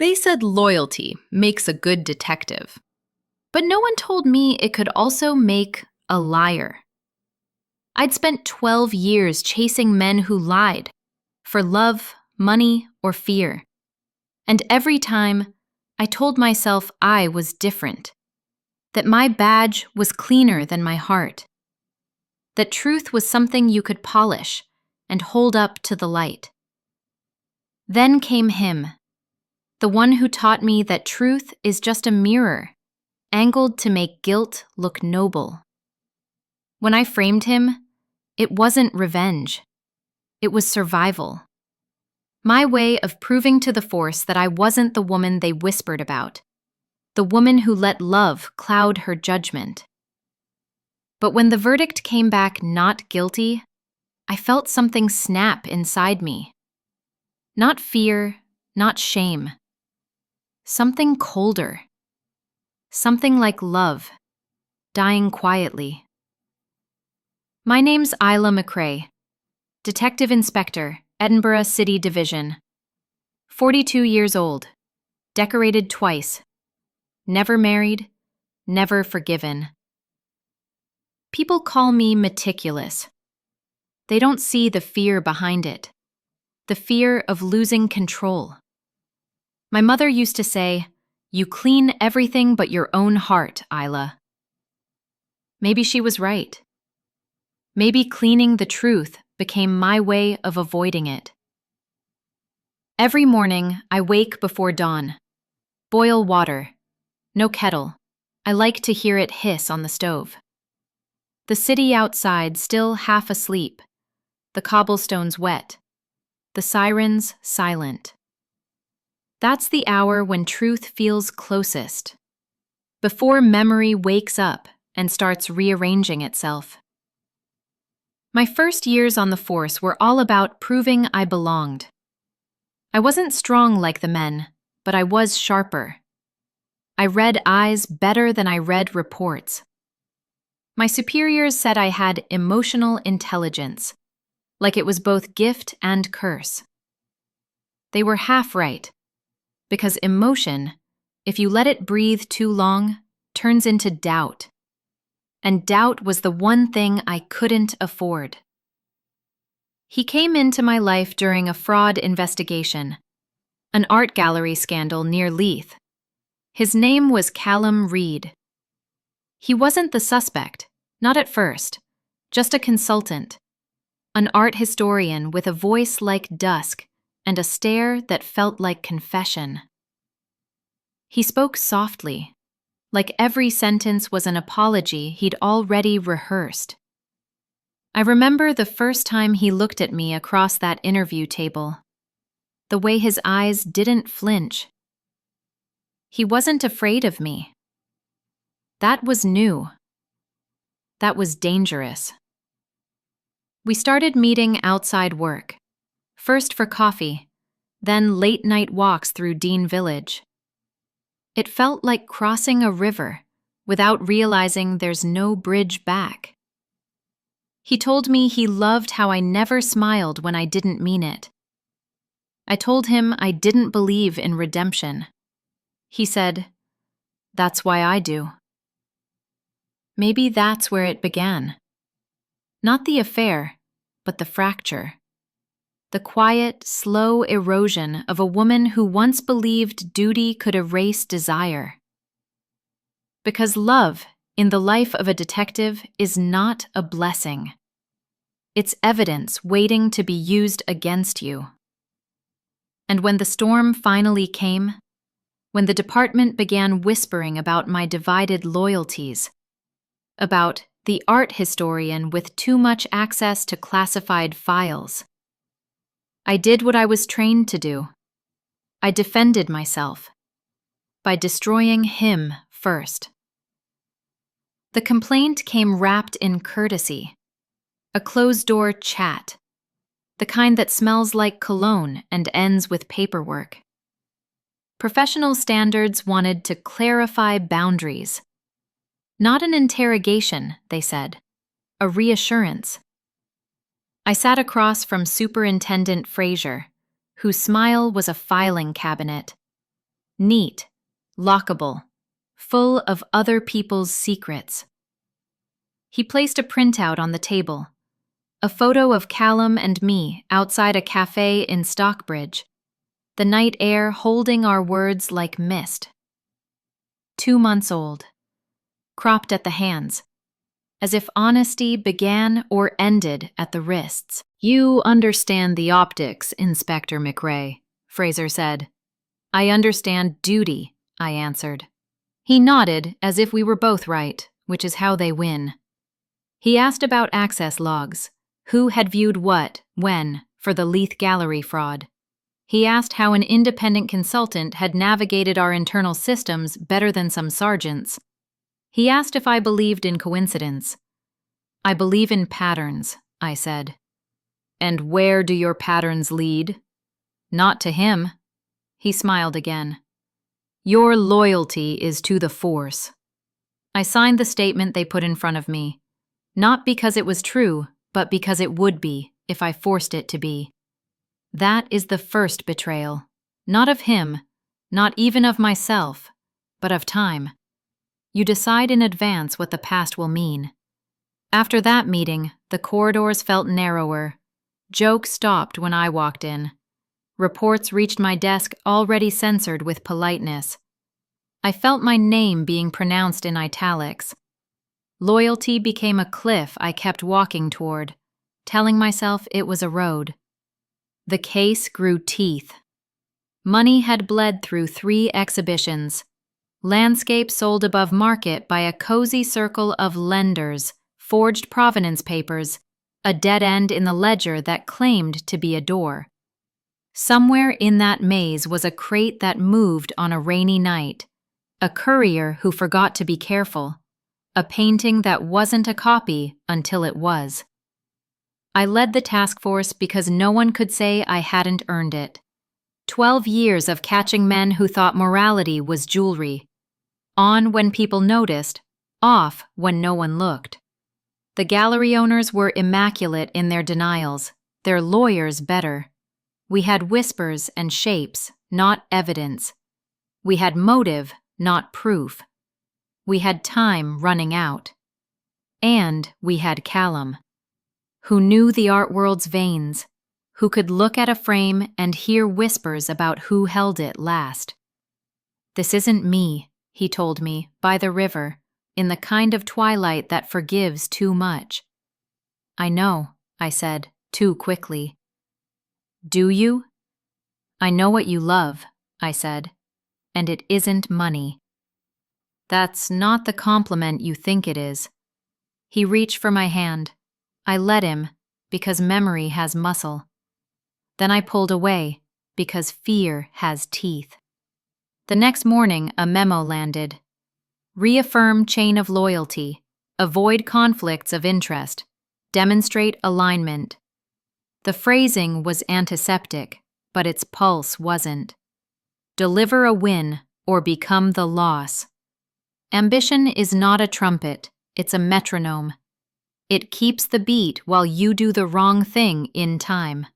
They said loyalty makes a good detective, but no one told me it could also make a liar. I'd spent 12 years chasing men who lied for love, money, or fear. And every time, I told myself I was different, that my badge was cleaner than my heart, that truth was something you could polish and hold up to the light. Then came him, the one who taught me that truth is just a mirror, angled to make guilt look noble. When I framed him, it wasn't revenge. It was survival. My way of proving to the force that I wasn't the woman they whispered about, the woman who let love cloud her judgment. But when the verdict came back not guilty, I felt something snap inside me. Not fear, not shame. Something colder. Something like love, dying quietly. My name's Isla McRae, Detective Inspector, Edinburgh City Division. 42 years old, decorated twice, never married, never forgiven. People call me meticulous. They don't see the fear behind it, the fear of losing control. My mother used to say, "You clean everything but your own heart, Isla." Maybe she was right. Maybe cleaning the truth became my way of avoiding it. Every morning, I wake before dawn. Boil water. No kettle. I like to hear it hiss on the stove. The city outside still half asleep. The cobblestones wet. The sirens silent. That's the hour when truth feels closest. Before memory wakes up and starts rearranging itself. My first years on the force were all about proving I belonged. I wasn't strong like the men, but I was sharper. I read eyes better than I read reports. My superiors said I had emotional intelligence, like it was both gift and curse. They were half right, because emotion, if you let it breathe too long, turns into doubt. And doubt was the one thing I couldn't afford. He came into my life during a fraud investigation, an art gallery scandal near Leith. His name was Callum Reid. He wasn't the suspect, not at first, just a consultant, an art historian with a voice like dusk and a stare that felt like confession. He spoke softly, like every sentence was an apology he'd already rehearsed. I remember the first time he looked at me across that interview table, the way his eyes didn't flinch. He wasn't afraid of me. That was new. That was dangerous. We started meeting outside work, first for coffee, then late-night walks through Dean Village. It felt like crossing a river without realizing there's no bridge back. He told me he loved how I never smiled when I didn't mean it. I told him I didn't believe in redemption. He said, "That's why I do." Maybe that's where it began. Not the affair, but the fracture. The quiet, slow erosion of a woman who once believed duty could erase desire. Because love, in the life of a detective, is not a blessing. It's evidence waiting to be used against you. And when the storm finally came, when the department began whispering about my divided loyalties, about the art historian with too much access to classified files, I did what I was trained to do. I defended myself by destroying him first. The complaint came wrapped in courtesy, a closed-door chat, the kind that smells like cologne and ends with paperwork. Professional standards wanted to clarify boundaries. Not an interrogation, they said, a reassurance. I sat across from Superintendent Fraser, whose smile was a filing cabinet. neat, lockable, full of other people's secrets. He placed a printout on the table, a photo of Callum and me outside a cafe in Stockbridge, the night air holding our words like mist. 2 months old, cropped at the hands, as if honesty began or ended at the wrists. "You understand the optics, Inspector McRae," Fraser said. "I understand duty," I answered. He nodded as if we were both right, which is how they win. He asked about access logs, who had viewed what, when, for the Leith Gallery fraud. He asked how an independent consultant had navigated our internal systems better than some sergeants. He asked if I believed in coincidence. "I believe in patterns," I said. "And where do your patterns lead?" "Not to him." He smiled again. "Your loyalty is to the force." I signed the statement they put in front of me, not because it was true, but because it would be if I forced it to be. That is the first betrayal, not of him, not even of myself, but of time. You decide in advance what the past will mean. After that meeting, the corridors felt narrower. Jokes stopped when I walked in. Reports reached my desk already censored with politeness. I felt my name being pronounced in italics. Loyalty became a cliff I kept walking toward, telling myself it was a road. The case grew teeth. Money had bled through 3 exhibitions. Landscape sold above market by a cozy circle of lenders, forged provenance papers, a dead end in the ledger that claimed to be a door. Somewhere in that maze was a crate that moved on a rainy night, a courier who forgot to be careful, a painting that wasn't a copy until it was. I led the task force because no one could say I hadn't earned it. 12 years of catching men who thought morality was jewelry. On when people noticed, off when no one looked. The gallery owners were immaculate in their denials, their lawyers better. We had whispers and shapes, not evidence. We had motive, not proof. We had time running out. And we had Callum, who knew the art world's veins, who could look at a frame and hear whispers about who held it last. "This isn't me," he told me, by the river, in the kind of twilight that forgives too much. "I know," I said, too quickly. "Do you?" "I know what you love," I said, "and it isn't money." "That's not the compliment you think it is." He reached for my hand. I let him, because memory has muscle. Then I pulled away, because fear has teeth. The next morning, a memo landed. Reaffirm chain of loyalty, avoid conflicts of interest, demonstrate alignment. The phrasing was antiseptic, but its pulse wasn't. Deliver a win or become the loss. Ambition is not a trumpet, it's a metronome. It keeps the beat while you do the wrong thing in time.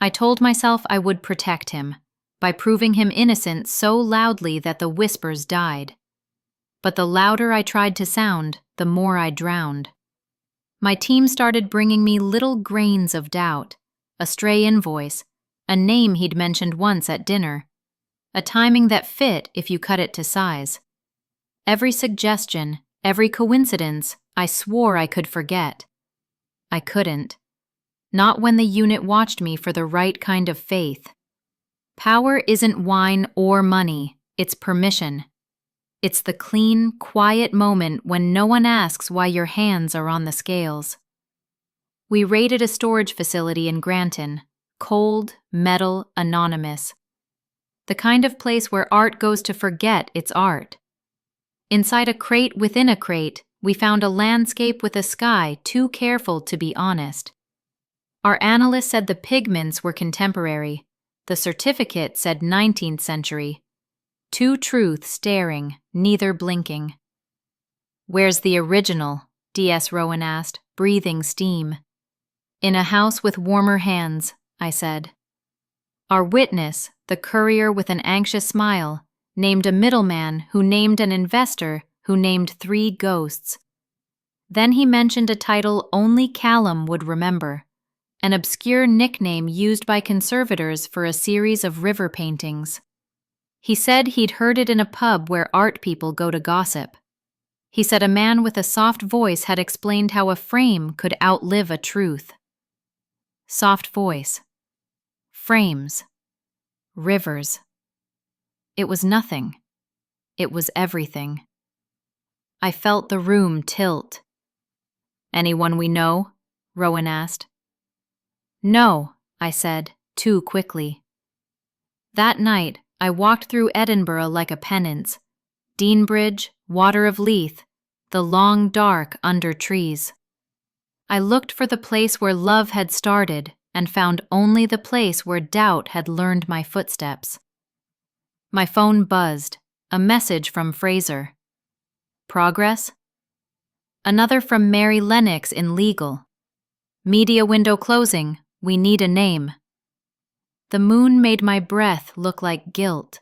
I told myself I would protect him, by proving him innocent so loudly that the whispers died. But the louder I tried to sound, the more I drowned. My team started bringing me little grains of doubt, a stray invoice, a name he'd mentioned once at dinner, a timing that fit if you cut it to size. Every suggestion, every coincidence, I swore I could forget. I couldn't. Not when the unit watched me for the right kind of faith. Power isn't wine or money, it's permission. It's the clean, quiet moment when no one asks why your hands are on the scales. We raided a storage facility in Granton, cold, metal, anonymous. The kind of place where art goes to forget it's art. Inside a crate within a crate, we found a landscape with a sky too careful to be honest. Our analyst said the pigments were contemporary. The certificate said 19th century. 2 truths staring, neither blinking. "Where's the original?" D.S. Rowan asked, breathing steam. "In a house with warmer hands," I said. Our witness, the courier with an anxious smile, named a middleman who named an investor who named 3 ghosts. Then he mentioned a title only Callum would remember, an obscure nickname used by conservators for a series of river paintings. He said he'd heard it in a pub where art people go to gossip. He said a man with a soft voice had explained how a frame could outlive a truth. Soft voice. Frames. Rivers. It was nothing. It was everything. I felt the room tilt. "Anyone we know?" Rowan asked. "No," I said, too quickly. That night, I walked through Edinburgh like a penance. Deanbridge, Water of Leith, the long dark under trees. I looked for the place where love had started and found only the place where doubt had learned my footsteps. My phone buzzed, a message from Fraser. "Progress?" Another from Mary Lennox in legal. "Media window closing, we need a name." The moon made my breath look like guilt.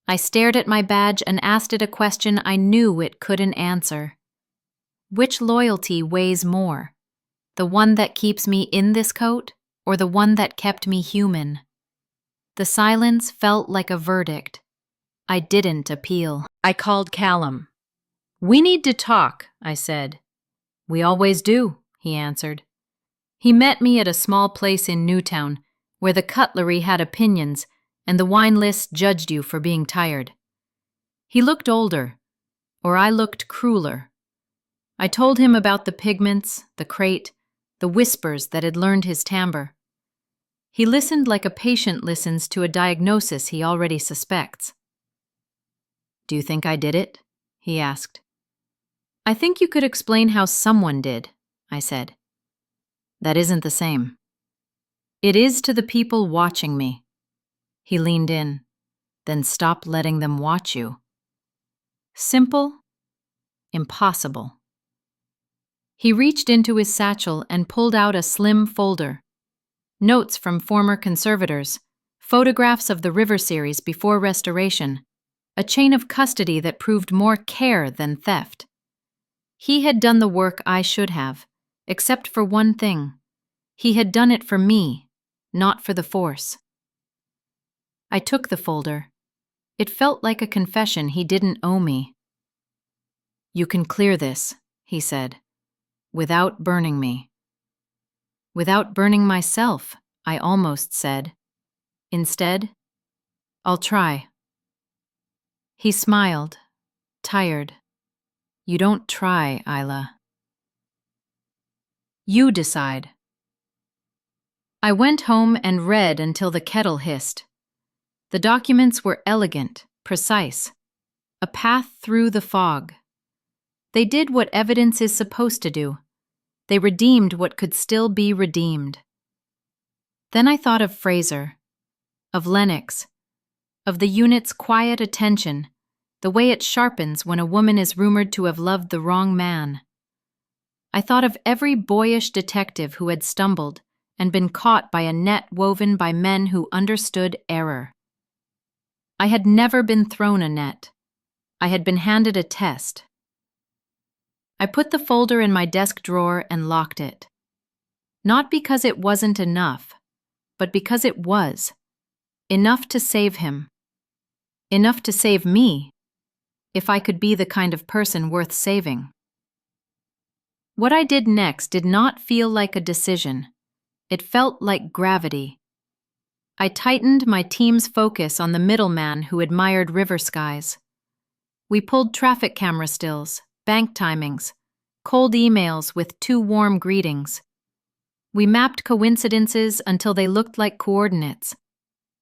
I stared at my badge and asked it a question I knew it couldn't answer. Which loyalty weighs more? The one that keeps me in this coat, or the one that kept me human? The silence felt like a verdict. I didn't appeal. I called Callum. "We need to talk," I said. "We always do," he answered. He met me at a small place in Newtown, where the cutlery had opinions and the wine list judged you for being tired. He looked older, or I looked crueler. I told him about the pigments, the crate, the whispers that had learned his timbre. He listened like a patient listens to a diagnosis he already suspects. "Do you think I did it?" he asked. "I think you could explain how someone did," I said. "That isn't the same." "It is to the people watching me." He leaned in. "Then stop letting them watch you." Simple, impossible. He reached into his satchel and pulled out a slim folder. Notes from former conservators, photographs of the River series before restoration, a chain of custody that proved more care than theft. He had done the work I should have, except for one thing. He had done it for me, not for the force. I took the folder. It felt like a confession he didn't owe me. "You can clear this," he said, "without burning me." "Without burning myself," I almost said. Instead, "I'll try." He smiled, tired. "You don't try, Isla. You decide." I went home and read until the kettle hissed. The documents were elegant, precise. A path through the fog. They did what evidence is supposed to do. They redeemed what could still be redeemed. Then I thought of Fraser, of Lennox, of the unit's quiet attention, the way it sharpens when a woman is rumored to have loved the wrong man. I thought of every boyish detective who had stumbled and been caught by a net woven by men who understood error. I had never been thrown a net. I had been handed a test. I put the folder in my desk drawer and locked it. Not because it wasn't enough, but because it was. Enough to save him. Enough to save me, if I could be the kind of person worth saving. What I did next did not feel like a decision. It felt like gravity. I tightened my team's focus on the middleman who admired river skies. We pulled traffic camera stills, bank timings, cold emails with too warm greetings. We mapped coincidences until they looked like coordinates.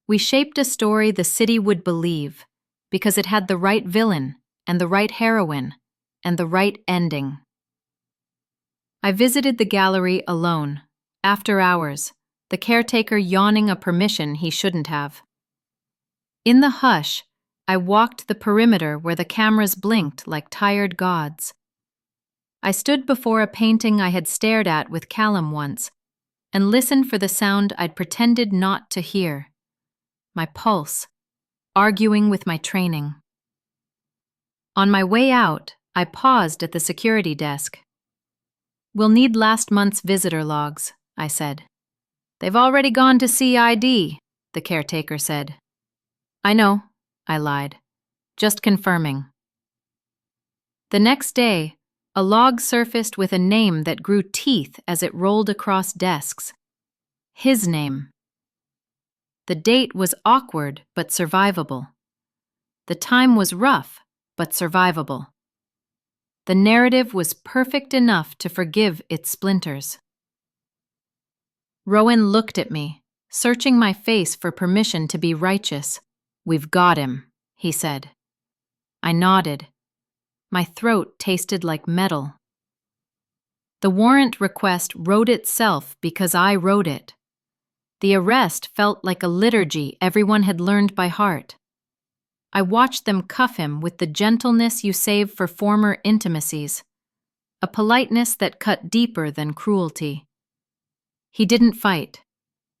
We shaped a story the city would believe, because it had the right villain, and the right heroine, and the right ending. I visited the gallery alone, after hours, the caretaker yawning a permission he shouldn't have. In the hush, I walked the perimeter where the cameras blinked like tired gods. I stood before a painting I had stared at with Callum once, and listened for the sound I'd pretended not to hear. My pulse. arguing with my training. On my way out, I paused at the security desk. "We'll need last month's visitor logs," I said. "They've already gone to CID," the caretaker said. "I know," I lied. "Just confirming." The next day, a log surfaced with a name that grew teeth as it rolled across desks. His name. The date was awkward but survivable. The time was rough but survivable. The narrative was perfect enough to forgive its splinters. Rowan looked at me, searching my face for permission to be righteous. "We've got him," he said. I nodded. My throat tasted like metal. The warrant request wrote itself because I wrote it. The arrest felt like a liturgy everyone had learned by heart. I watched them cuff him with the gentleness you save for former intimacies, a politeness that cut deeper than cruelty. He didn't fight.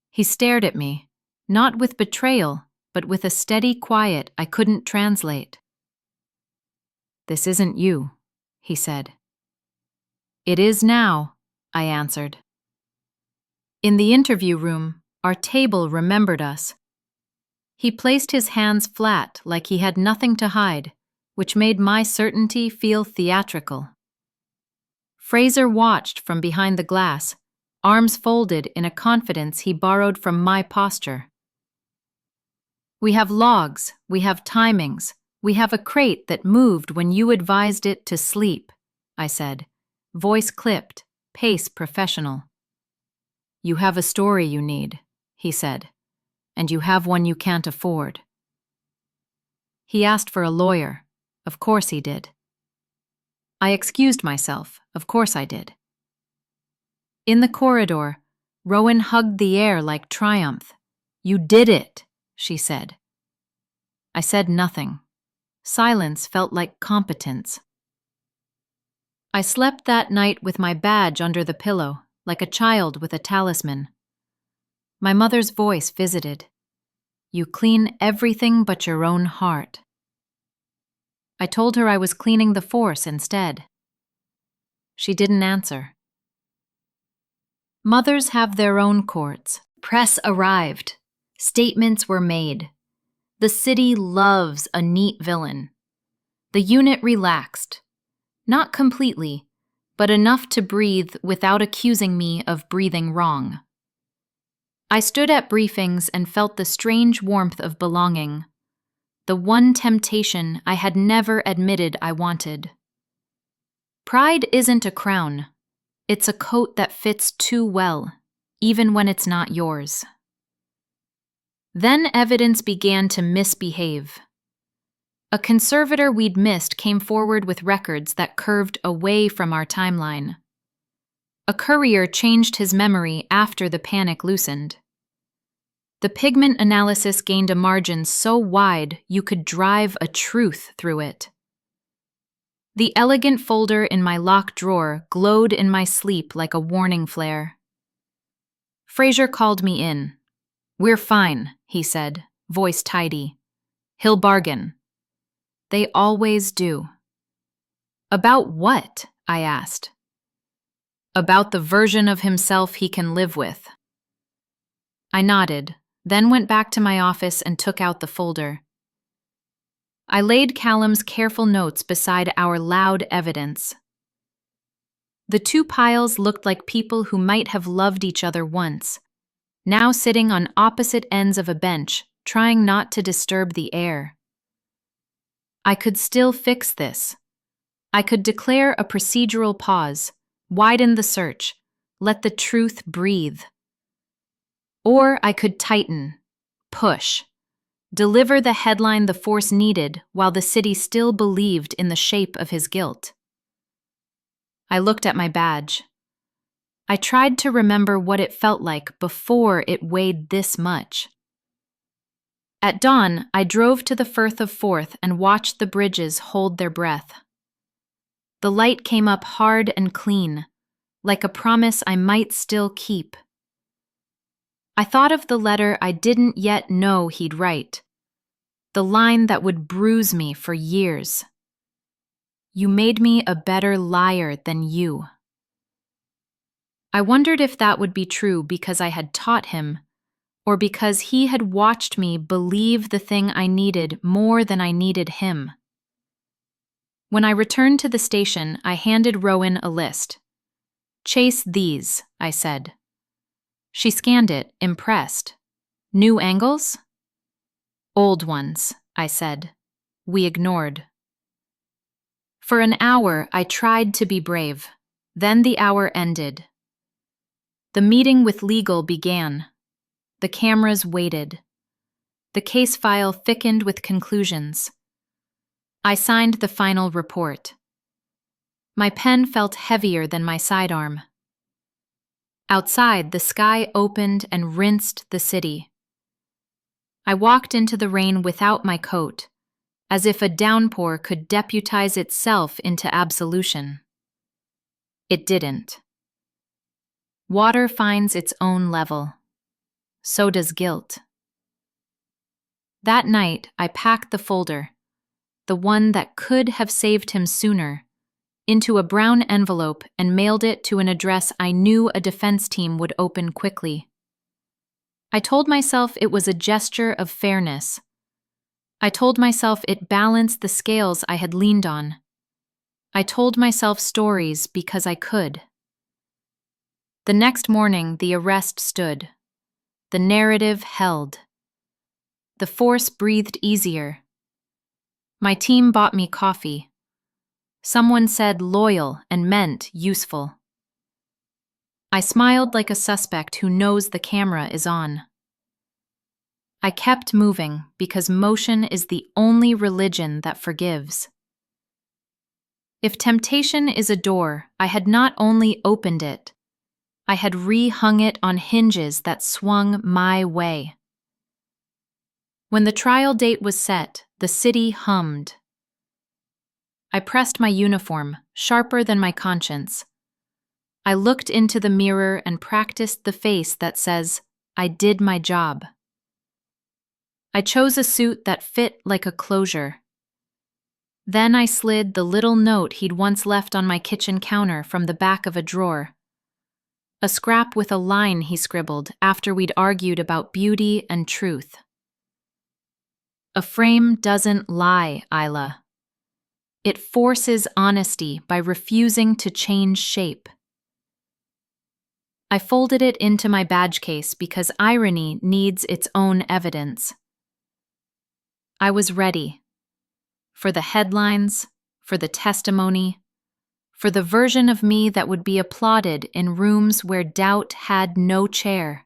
He stared at me, not with betrayal, but with a steady quiet I couldn't translate. "This isn't you," he said. "It is now," I answered. In the interview room, our table remembered us. He placed his hands flat like he had nothing to hide, which made my certainty feel theatrical. Fraser watched from behind the glass, arms folded in a confidence he borrowed from my posture. "We have logs, we have timings, we have a crate that moved when you advised it to sleep," I said, voice clipped, pace professional. "You have a story you need," he said, "and you have one you can't afford." He asked for a lawyer. Of course he did. I excused myself. Of course I did. In the corridor, Rowan hugged the air like triumph. "You did it," she said. I said nothing. Silence felt like competence. I slept that night with my badge under the pillow, like a child with a talisman. My mother's voice visited. "You clean everything but your own heart." I told her I was cleaning the force instead. She didn't answer. Mothers have their own courts. Press arrived. Statements were made. The city loves a neat villain. The unit relaxed. Not completely, but enough to breathe without accusing me of breathing wrong. I stood at briefings and felt the strange warmth of belonging, the one temptation I had never admitted I wanted. Pride isn't a crown. It's a coat that fits too well, even when it's not yours. Then evidence began to misbehave. A conservator we'd missed came forward with records that curved away from our timeline. A courier changed his memory after the panic loosened. The pigment analysis gained a margin so wide you could drive a truth through it. The elegant folder in my locked drawer glowed in my sleep like a warning flare. Fraser called me in. "We're fine," he said, voice tidy. "He'll bargain." They always do. "About what?" I asked. "About the version of himself he can live with." I nodded, then went back to my office and took out the folder. I laid Callum's careful notes beside our loud evidence. The two piles looked like people who might have loved each other once, now sitting on opposite ends of a bench, trying not to disturb the air. I could still fix this. I could declare a procedural pause, widen the search, let the truth breathe. Or I could tighten, push, deliver the headline the force needed while the city still believed in the shape of his guilt. I looked at my badge. I tried to remember what it felt like before it weighed this much. At dawn, I drove to the Firth of Forth and watched the bridges hold their breath. The light came up hard and clean, like a promise I might still keep. I thought of the letter I didn't yet know he'd write. the line that would bruise me for years. You made me a better liar than you. I wondered if that would be true because I had taught him, or because he had watched me believe the thing I needed more than I needed him. When I returned to the station, I handed Rowan a list. "Chase these," I said. She scanned it, impressed. "New angles?" "Old ones," I said. We ignored. For an hour, I tried to be brave. Then the hour ended. The meeting with legal began. The cameras waited. The case file thickened with conclusions. I signed the final report. My pen felt heavier than my sidearm. Outside, the sky opened and rinsed the city. I walked into the rain without my coat, as if a downpour could deputize itself into absolution. It didn't. Water finds its own level. So does guilt. That night, I packed the folder, the one that could have saved him sooner, into a brown envelope and mailed it to an address I knew a defense team would open quickly. I told myself it was a gesture of fairness. I told myself it balanced the scales I had leaned on. I told myself stories because I could. The next morning, the arrest stood. The narrative held. The force breathed easier. My team bought me coffee. Someone said loyal and meant useful. I smiled like a suspect who knows the camera is on. I kept moving because motion is the only religion that forgives. If temptation is a door, I had not only opened it, I had rehung it on hinges that swung my way. When the trial date was set, the city hummed. I pressed my uniform, sharper than my conscience. I looked into the mirror and practiced the face that says, "I did my job." I chose a suit that fit like a closure. Then I slid the little note he'd once left on my kitchen counter from the back of a drawer. A scrap with a line he scribbled after we'd argued about beauty and truth. A frame doesn't lie, Isla. It forces honesty by refusing to change shape. I folded it into my badge case because irony needs its own evidence. I was ready. For the headlines, for the testimony, for the version of me that would be applauded in rooms where doubt had no chair.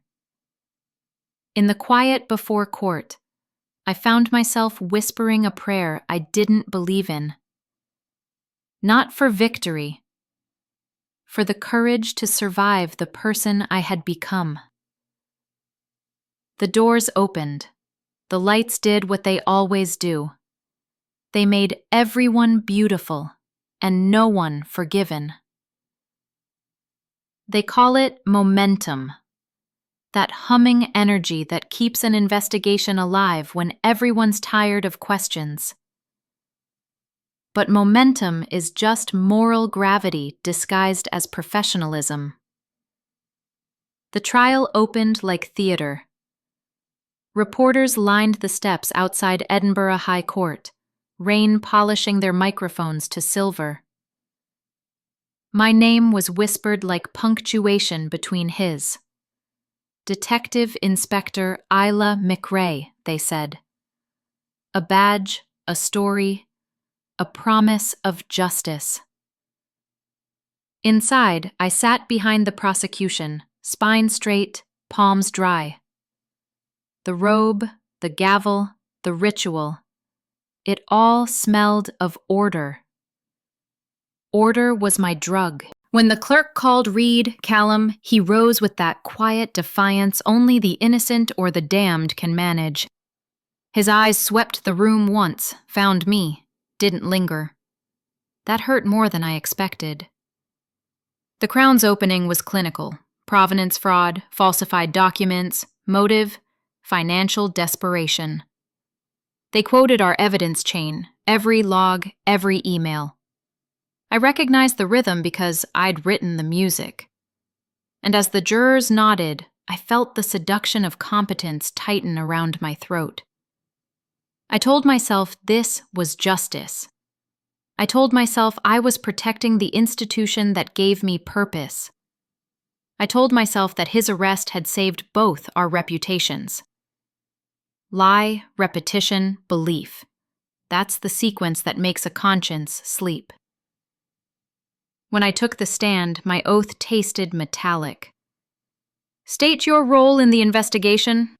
In the quiet before court, I found myself whispering a prayer I didn't believe in. Not for victory, for the courage to survive the person I had become. The doors opened. The lights did what they always do. They made everyone beautiful and no one forgiven. They call it momentum, that humming energy that keeps an investigation alive when everyone's tired of questions. But momentum is just moral gravity disguised as professionalism. The trial opened like theater. Reporters lined the steps outside Edinburgh High Court, rain polishing their microphones to silver. My name was whispered like punctuation between his. Detective Inspector Isla McRae, they said. A badge, a story, a promise of justice. Inside, I sat behind the prosecution, spine straight, palms dry. The robe, the gavel, the ritual, it all smelled of order. Order was my drug. When the clerk called Reid, Callum, he rose with that quiet defiance only the innocent or the damned can manage. His eyes swept the room once, found me, didn't linger. That hurt more than I expected. The Crown's opening was clinical. Provenance fraud, falsified documents, motive, financial desperation. They quoted our evidence chain, every log, every email. I recognized the rhythm because I'd written the music. And as the jurors nodded, I felt the seduction of competence tighten around my throat. I told myself this was justice. I told myself I was protecting the institution that gave me purpose. I told myself that his arrest had saved both our reputations. Lie, repetition, belief. That's the sequence that makes a conscience sleep. When I took the stand, my oath tasted metallic. State your role in the investigation.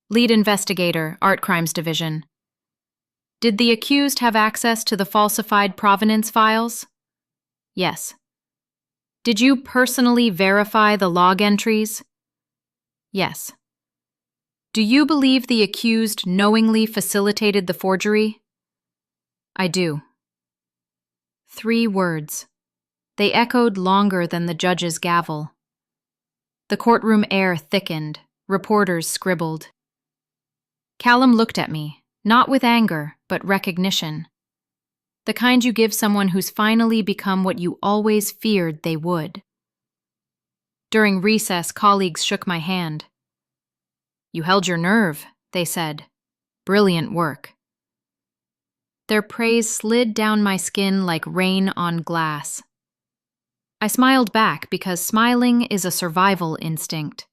Lead investigator, Art Crimes Division. Did the accused have access to the falsified provenance files? Yes. Did you personally verify the log entries? Yes. Do you believe the accused knowingly facilitated the forgery? I do. 3 words. They echoed longer than the judge's gavel. The courtroom air thickened. Reporters scribbled. Callum looked at me, not with anger, but recognition. The kind you give someone who's finally become what you always feared they would. During recess, colleagues shook my hand. You held your nerve, they said. Brilliant work. Their praise slid down my skin like rain on glass. I smiled back because smiling is a survival instinct.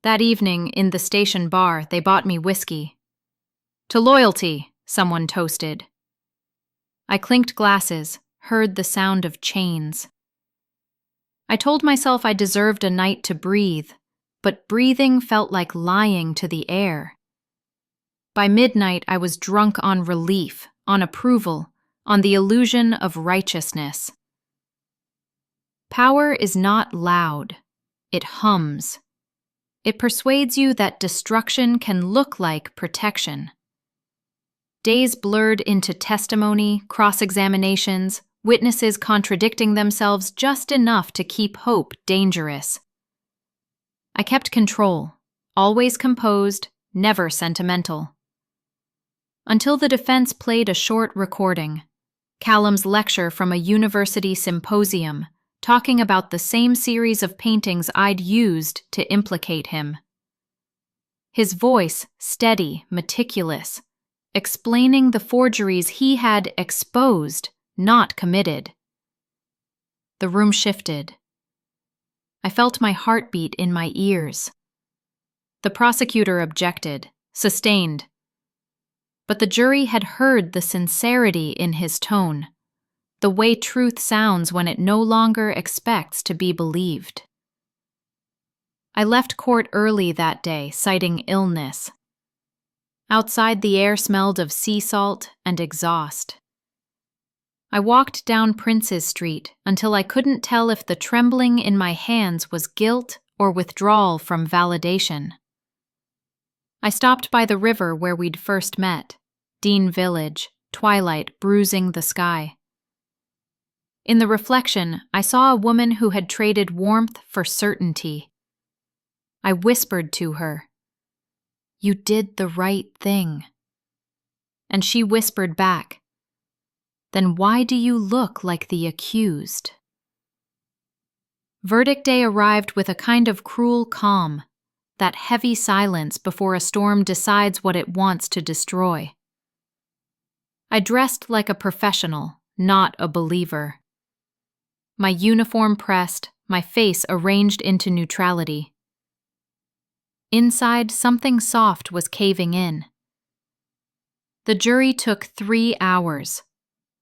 That evening, in the station bar, they bought me whiskey. To loyalty, someone toasted. I clinked glasses, heard the sound of chains. I told myself I deserved a night to breathe, but breathing felt like lying to the air. By midnight, I was drunk on relief, on approval, on the illusion of righteousness. Power is not loud. It hums. It persuades you that destruction can look like protection. Days blurred into testimony, cross-examinations, witnesses contradicting themselves just enough to keep hope dangerous. I kept control, always composed, never sentimental. Until the defense played a short recording, Callum's lecture from a university symposium, talking about the same series of paintings I'd used to implicate him. His voice steady, meticulous, explaining the forgeries he had exposed, not committed. The room shifted. I felt my heartbeat in my ears. The prosecutor objected, sustained. But the jury had heard the sincerity in his tone, the way truth sounds when it no longer expects to be believed. I left court early that day, citing illness. Outside, the air smelled of sea salt and exhaust. I walked down Prince's Street until I couldn't tell if the trembling in my hands was guilt or withdrawal from validation. I stopped by the river where we'd first met, Dean Village, twilight bruising the sky. In the reflection, I saw a woman who had traded warmth for certainty. I whispered to her, "You did the right thing." And she whispered back, "Then why do you look like the accused?" Verdict day arrived with a kind of cruel calm, that heavy silence before a storm decides what it wants to destroy. I dressed like a professional, not a believer. My uniform pressed, my face arranged into neutrality. Inside, something soft was caving in. The jury took 3 hours,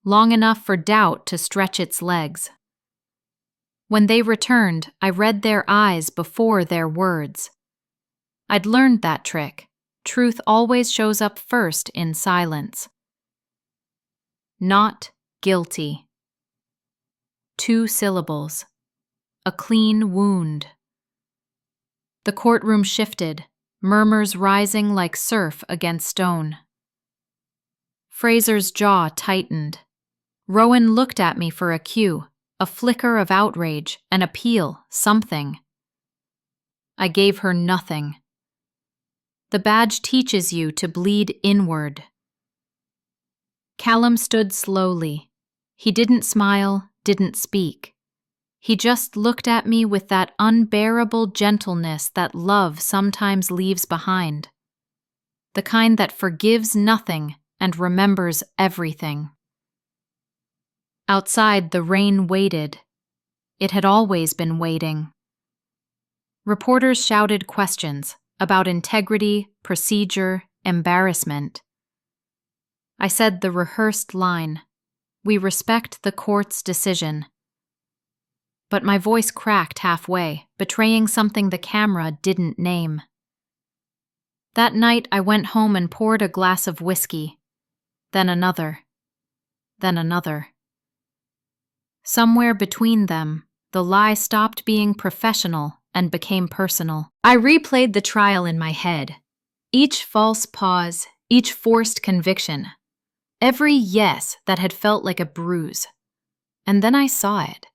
long enough for doubt to stretch its legs. When they returned, I read their eyes before their words. I'd learned that trick. Truth always shows up first in silence. Not guilty. 2 syllables. A clean wound. The courtroom shifted, murmurs rising like surf against stone. Fraser's jaw tightened. Rowan looked at me for a cue, a flicker of outrage, an appeal, something. I gave her nothing. The badge teaches you to bleed inward. Callum stood slowly. He didn't smile, didn't speak. He just looked at me with that unbearable gentleness that love sometimes leaves behind. The kind that forgives nothing and remembers everything. Outside, the rain waited. It had always been waiting. Reporters shouted questions about integrity, procedure, embarrassment. I said the rehearsed line, "We respect the court's decision." But my voice cracked halfway, betraying something the camera didn't name. That night, I went home and poured a glass of whiskey, then another, then another. Somewhere between them, the lie stopped being professional and became personal. I replayed the trial in my head. Each false pause, each forced conviction. Every yes that had felt like a bruise. And then I saw it.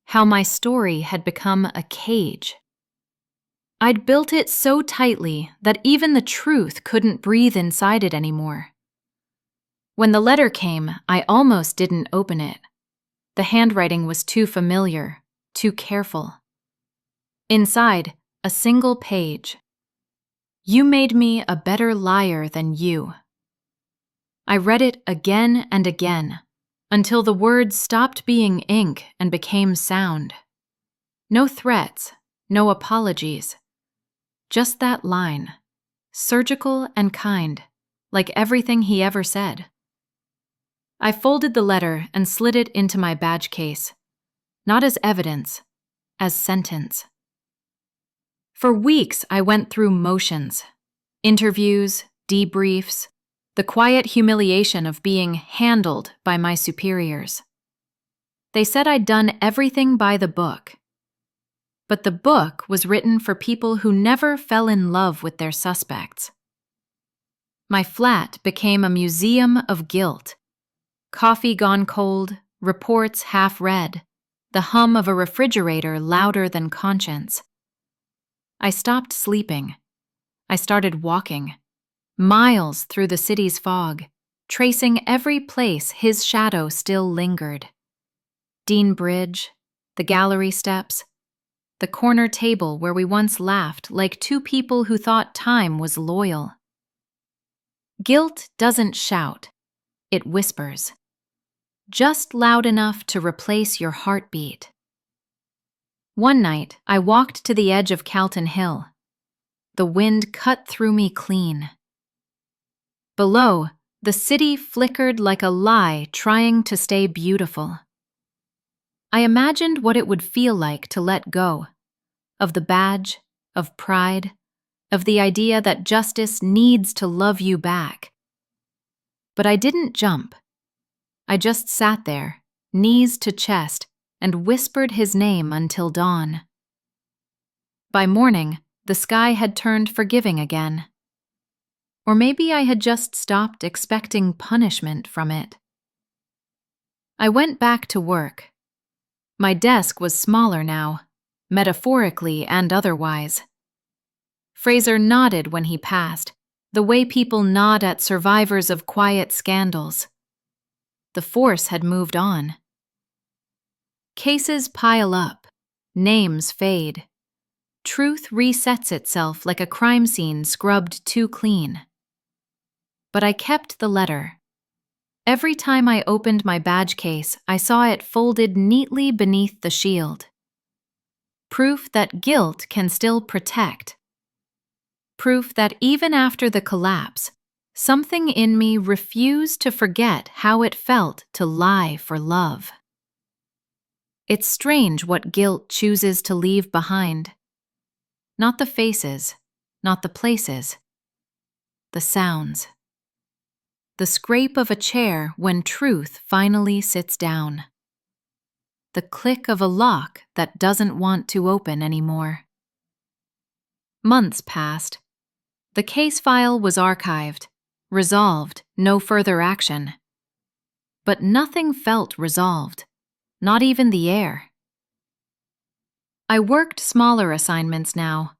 How my story had become a cage. I'd built it so tightly that even the truth couldn't breathe inside it anymore. When the letter came, I almost didn't open it. The handwriting was too familiar, too careful. Inside, a single page. "You made me a better liar than you." I read it again and again, until the words stopped being ink and became sound. No threats, no apologies. Just that line, surgical and kind, like everything he ever said. I folded the letter and slid it into my badge case, not as evidence, as sentence. For weeks, I went through motions, interviews, debriefs, the quiet humiliation of being handled by my superiors. They said I'd done everything by the book. But the book was written for people who never fell in love with their suspects. My flat became a museum of guilt. Coffee gone cold, reports half read, the hum of a refrigerator louder than conscience. I stopped sleeping. I started walking, miles through the city's fog, tracing every place his shadow still lingered. Dean Bridge, the gallery steps, the corner table where we once laughed like two people who thought time was loyal. Guilt doesn't shout, it whispers. Just loud enough to replace your heartbeat. One night, I walked to the edge of Calton Hill. The wind cut through me clean. Below, the city flickered like a lie trying to stay beautiful. I imagined what it would feel like to let go, of the badge, of pride, of the idea that justice needs to love you back. But I didn't jump. I just sat there, knees to chest, and whispered his name until dawn. By morning, the sky had turned forgiving again. Or maybe I had just stopped expecting punishment from it. I went back to work. My desk was smaller now, metaphorically and otherwise. Fraser nodded when he passed, the way people nod at survivors of quiet scandals. The force had moved on. Cases pile up, names fade. Truth resets itself like a crime scene scrubbed too clean. But I kept the letter. Every time I opened my badge case, I saw it folded neatly beneath the shield. Proof that guilt can still protect. Proof that even after the collapse, something in me refused to forget how it felt to lie for love. It's strange what guilt chooses to leave behind. Not the faces, not the places. The sounds. The scrape of a chair when truth finally sits down. The click of a lock that doesn't want to open anymore. Months passed. The case file was archived, resolved, no further action. But nothing felt resolved, not even the air. I worked smaller assignments now,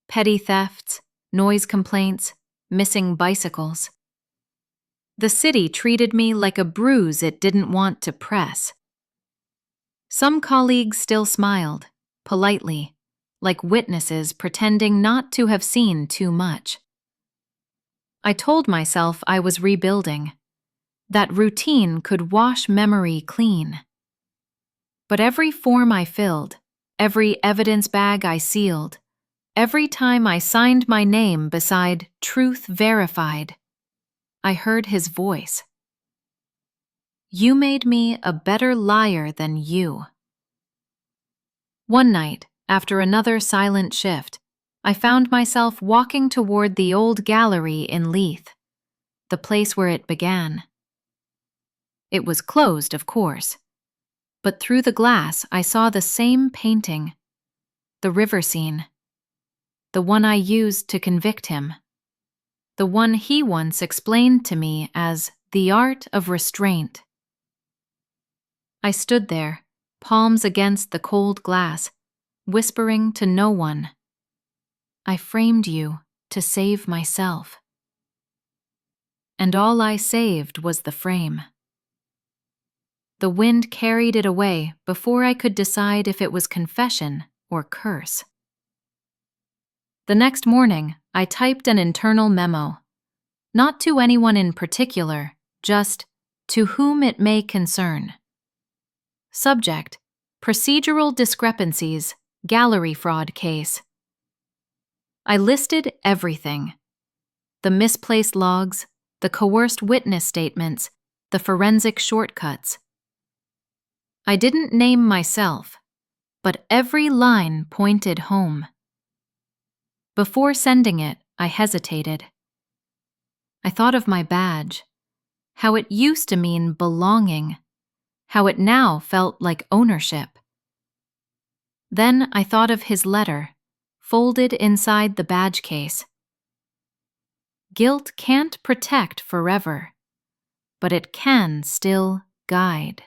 petty thefts, noise complaints, missing bicycles. The city treated me like a bruise it didn't want to press. Some colleagues still smiled, politely, like witnesses pretending not to have seen too much. I told myself I was rebuilding, that routine could wash memory clean. But every form I filled, every evidence bag I sealed, every time I signed my name beside "Truth Verified," I heard his voice. You made me a better liar than you. One night, after another silent shift, I found myself walking toward the old gallery in Leith, the place where it began. It was closed, of course, but through the glass I saw the same painting, the river scene, the one I used to convict him, the one he once explained to me as the art of restraint. I stood there, palms against the cold glass, whispering to no one. I framed you to save myself. And all I saved was the frame. The wind carried it away before I could decide if it was confession or curse. The next morning, I typed an internal memo. Not to anyone in particular, just to whom it may concern. Subject: procedural discrepancies, gallery fraud case. I listed everything. The misplaced logs, the coerced witness statements, the forensic shortcuts. I didn't name myself, but every line pointed home. Before sending it, I hesitated. I thought of my badge, how it used to mean belonging, how it now felt like ownership. Then I thought of his letter, folded inside the badge case. Guilt can't protect forever, but it can still guide.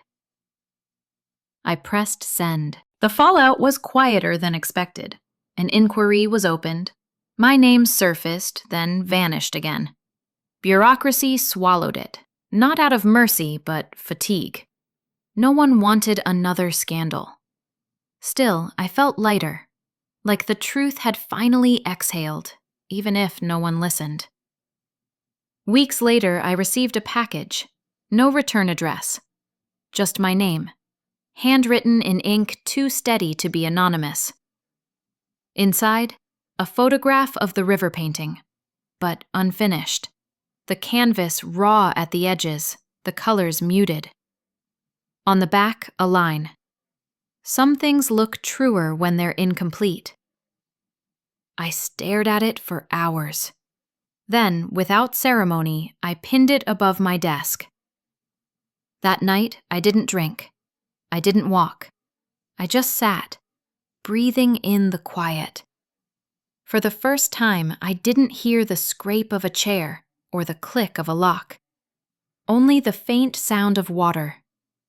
I pressed send. The fallout was quieter than expected. An inquiry was opened. My name surfaced, then vanished again. Bureaucracy swallowed it, not out of mercy, but fatigue. No one wanted another scandal. Still, I felt lighter, like the truth had finally exhaled, even if no one listened. Weeks later, I received a package. No return address. Just my name. Handwritten in ink too steady to be anonymous. Inside, a photograph of the river painting, but unfinished. The canvas raw at the edges, the colors muted. On the back, a line. Some things look truer when they're incomplete. I stared at it for hours. Then, without ceremony, I pinned it above my desk. That night, I didn't drink. I didn't walk. I just sat, breathing in the quiet. For the first time, I didn't hear the scrape of a chair or the click of a lock. Only the faint sound of water,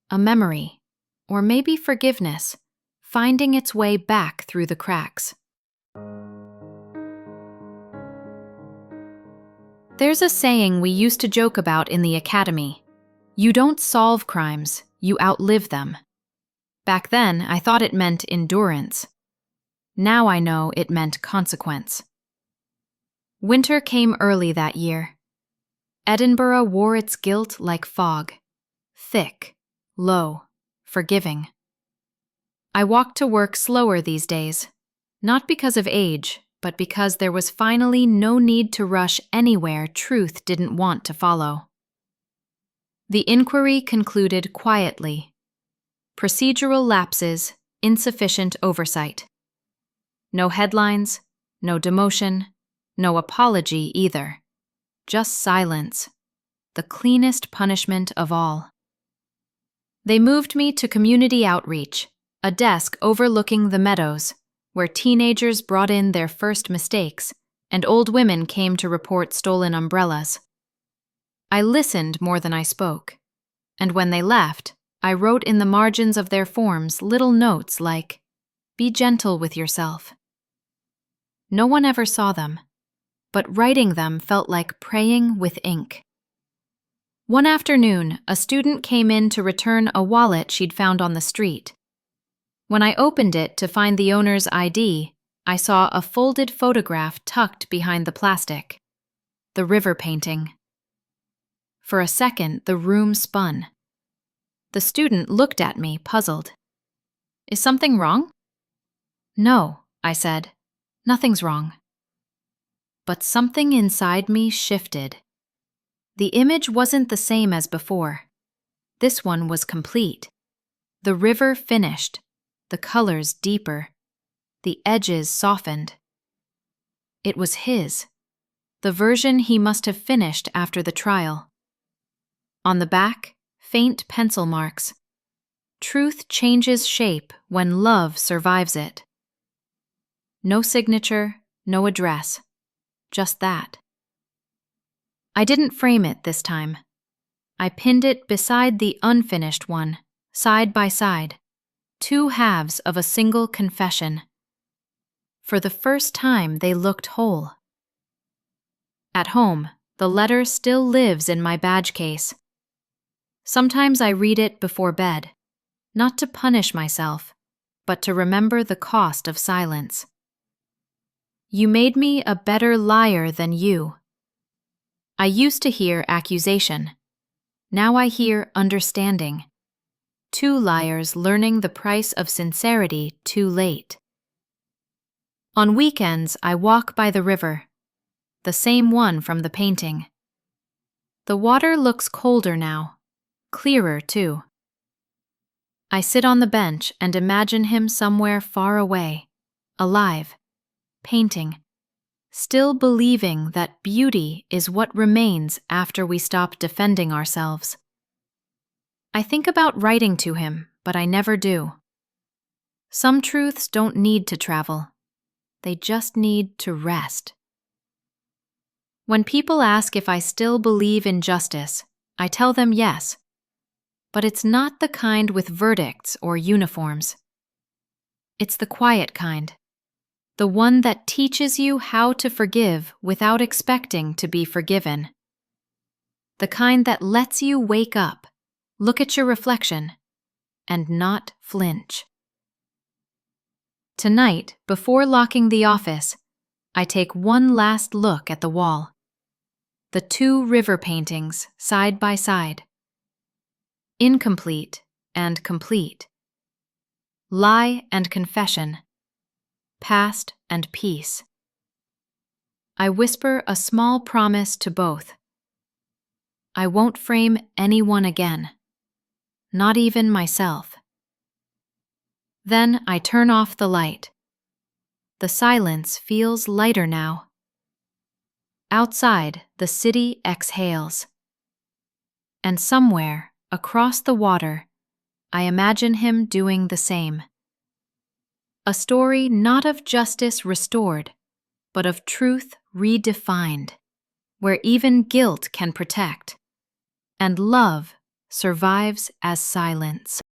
a memory, or maybe forgiveness, finding its way back through the cracks. There's a saying we used to joke about in the academy. You don't solve crimes, you outlive them. Back then, I thought it meant endurance. Now I know it meant consequence. Winter came early that year. Edinburgh wore its guilt like fog, thick, low, forgiving. I walked to work slower these days, not because of age, but because there was finally no need to rush anywhere truth didn't want to follow. The inquiry concluded quietly. Procedural lapses, insufficient oversight. No headlines, no demotion, no apology either. Just silence, the cleanest punishment of all. They moved me to community outreach, a desk overlooking the meadows, where teenagers brought in their first mistakes and old women came to report stolen umbrellas. I listened more than I spoke, and when they left, I wrote in the margins of their forms little notes like, "Be gentle with yourself." No one ever saw them, but writing them felt like praying with ink. One afternoon, a student came in to return a wallet she'd found on the street. When I opened it to find the owner's ID, I saw a folded photograph tucked behind the plastic. The river painting. For a second, the room spun. The student looked at me, puzzled. "Is something wrong?" "No," I said. "Nothing's wrong." But something inside me shifted. The image wasn't the same as before. This one was complete. The river finished, the colors deeper, the edges softened. It was his, the version he must have finished after the trial. On the back, faint pencil marks. Truth changes shape when love survives it. No signature, no address, just that. I didn't frame it this time. I pinned it beside the unfinished one, side by side, two halves of a single confession. For the first time, they looked whole. At home, the letter still lives in my badge case. Sometimes I read it before bed, not to punish myself, but to remember the cost of silence. You made me a better liar than you. I used to hear accusation. Now I hear understanding. Two liars learning the price of sincerity too late. On weekends, I walk by the river, the same one from the painting. The water looks colder now, clearer too. I sit on the bench and imagine him somewhere far away, alive, painting, still believing that beauty is what remains after we stop defending ourselves. I think about writing to him, but I never do. Some truths don't need to travel. They just need to rest. When people ask if I still believe in justice, I tell them yes. But it's not the kind with verdicts or uniforms. It's the quiet kind. The one that teaches you how to forgive without expecting to be forgiven. The kind that lets you wake up, look at your reflection, and not flinch. Tonight, before locking the office, I take one last look at the wall. The two river paintings side by side. Incomplete and complete. Lie and confession. Past and peace. I whisper a small promise to both. I won't frame anyone again, not even myself. Then I turn off the light. The silence feels lighter now. Outside, the city exhales. And somewhere, across the water, I imagine him doing the same. A story not of justice restored, but of truth redefined, where even guilt can protect, and love survives as silence.